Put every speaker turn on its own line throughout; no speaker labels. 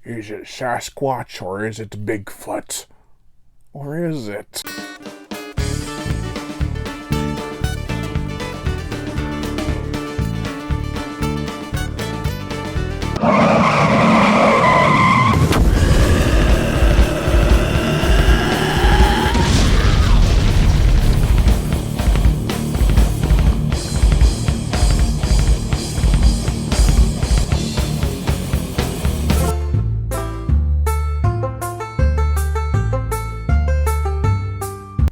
Is it Sasquatch or is it Bigfoot? Or is it?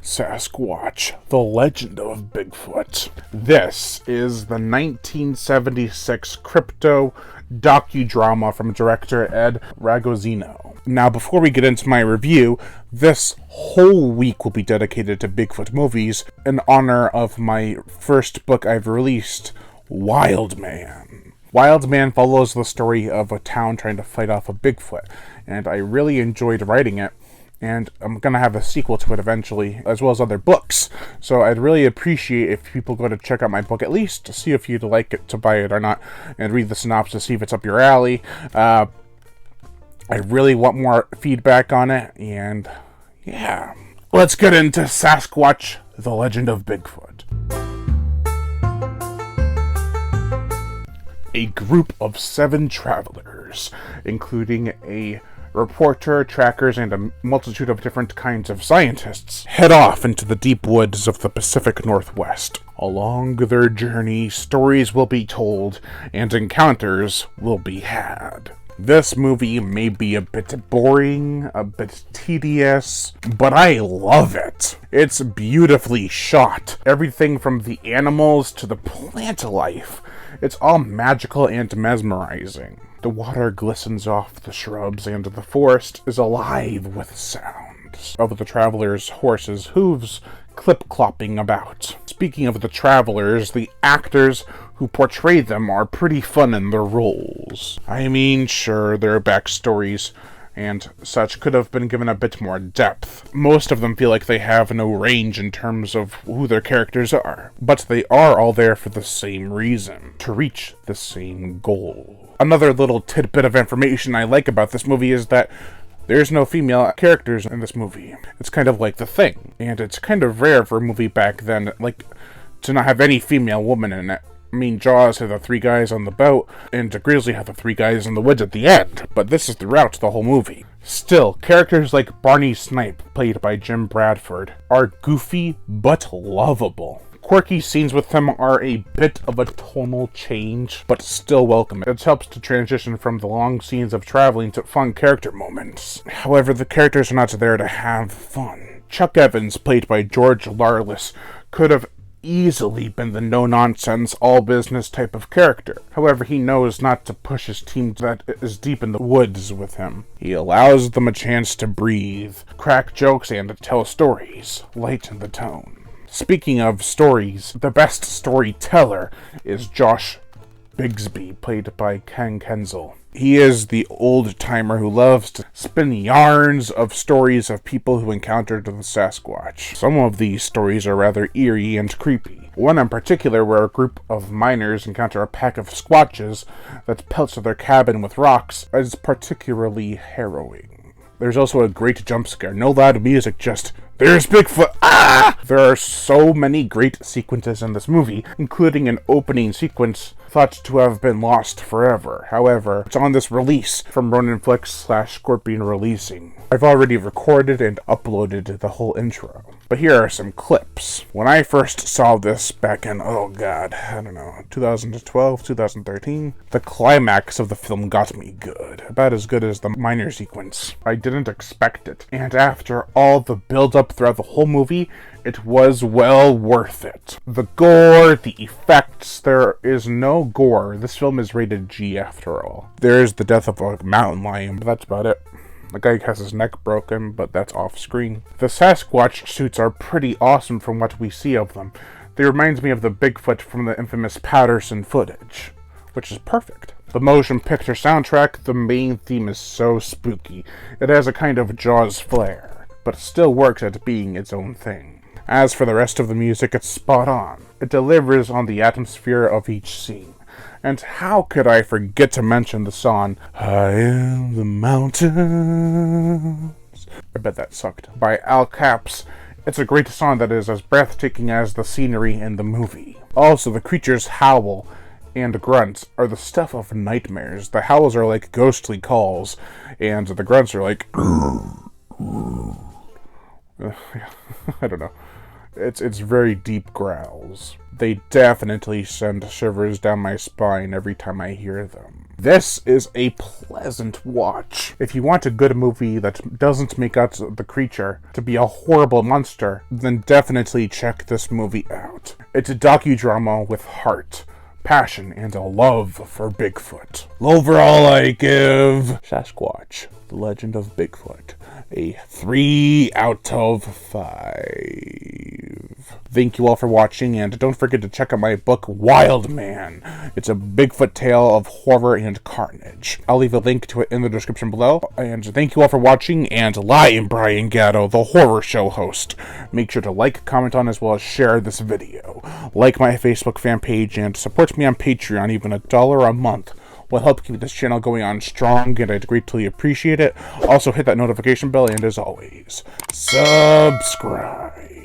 Sasquatch, the legend of Bigfoot. This is the 1976 crypto docudrama from director Ed Ragozino. Now, before we get into my review, this whole week will be dedicated to Bigfoot movies in honor of my first book I've released, Wild Man. Wild Man follows the story of a town trying to fight off a Bigfoot, and I really enjoyed writing it. And I'm going to have a sequel to it eventually, as well as other books. So I'd really appreciate if people go to check out my book, at least to see if you'd like it, to buy it or not, and read the synopsis, see if it's up your alley. I really want more feedback on it, and yeah. Let's get into Sasquatch, the legend of Bigfoot. A group of 7 travelers, including a reporter, trackers, and a multitude of different kinds of scientists, head off into the deep woods of the Pacific Northwest. Along their journey, stories will be told, and encounters will be had. This movie may be a bit boring, a bit tedious, but I love it. It's beautifully shot. Everything from the animals to the plant life. It's all magical and mesmerizing. The water glistens off the shrubs, and the forest is alive with sounds of the travelers' horses' hooves clip-clopping about. Speaking of the travelers, the actors who portray them are pretty fun in their roles. I mean, sure, their backstories and such could have been given a bit more depth. Most of them feel like they have no range in terms of who their characters are, but they are all there for the same reason, to reach the same goal. Another little tidbit of information I like about this movie is that there's no female characters in this movie. It's kind of like The Thing, and it's kind of rare for a movie back then, like, to not have any female woman in it. I mean, Jaws had the 3 guys on the boat, and Grizzly had the 3 guys in the woods at the end, but this is throughout the whole movie. Still, characters like Barney Snipe, played by Jim Bradford, are goofy but lovable. Quirky scenes with him are a bit of a tonal change, but still welcome. It helps to transition from the long scenes of traveling to fun character moments. However, the characters are not there to have fun. Chuck Evans, played by George Larliss, could have easily been the no-nonsense, all-business type of character. However, he knows not to push his team that is deep in the woods with him. He allows them a chance to breathe, crack jokes, and tell stories, lighten the tone. Speaking of stories, the best storyteller is Josh Bigsby, played by Ken Kenzel. He is the old-timer who loves to spin yarns of stories of people who encountered the Sasquatch. Some of these stories are rather eerie and creepy. One in particular where a group of miners encounter a pack of squatches that pelts their cabin with rocks is particularly harrowing. There's also a great jump scare. No loud music, just, "There's Bigfoot! Ah!" There are so many great sequences in this movie, including an opening sequence thought to have been lost forever. However, it's on this release from RoninFlix/Scorpion Releasing. I've already recorded and uploaded the whole intro. But here are some clips. When I first saw this back in, 2012, 2013, the climax of the film got me good. About as good as the miner sequence. I didn't expect it. And after all the build-up throughout the whole movie, it was well worth it. The gore, the effects, there is no gore. This film is rated G after all. There is the death of a mountain lion, but that's about it. The guy has his neck broken, but that's off screen. The Sasquatch suits are pretty awesome from what we see of them. They remind me of the Bigfoot from the infamous Patterson footage, which is perfect. The motion picture soundtrack, the main theme is so spooky. It has a kind of Jaws flair, but still works at being its own thing. As for the rest of the music, it's spot on. It delivers on the atmosphere of each scene. And how could I forget to mention the song, High in the Mountains? I bet that sucked. By Al Caps. It's a great song that is as breathtaking as the scenery in the movie. Also, the creatures howl and grunts are the stuff of nightmares. The howls are like ghostly calls, and the grunts are like... I don't know. It's very deep growls. They definitely send shivers down my spine every time I hear them. This is a pleasant watch. If you want a good movie that doesn't make out the creature to be a horrible monster, then definitely check this movie out. It's a docudrama with heart, passion, and a love for Bigfoot. Overall, I give Sasquatch, The Legend of Bigfoot, a 3 out of 5. Thank you all for watching, and don't forget to check out my book, Wild Man. It's a Bigfoot tale of horror and carnage. I'll leave a link to it in the description below. And thank you all for watching, and I am Brian Gatto, the horror show host. Make sure to like, comment on, as well as share this video. Like my Facebook fan page, and support me on Patreon. Even $1 a month will help keep this channel going on strong, and I'd greatly appreciate it. Also, hit that notification bell, and as always, subscribe.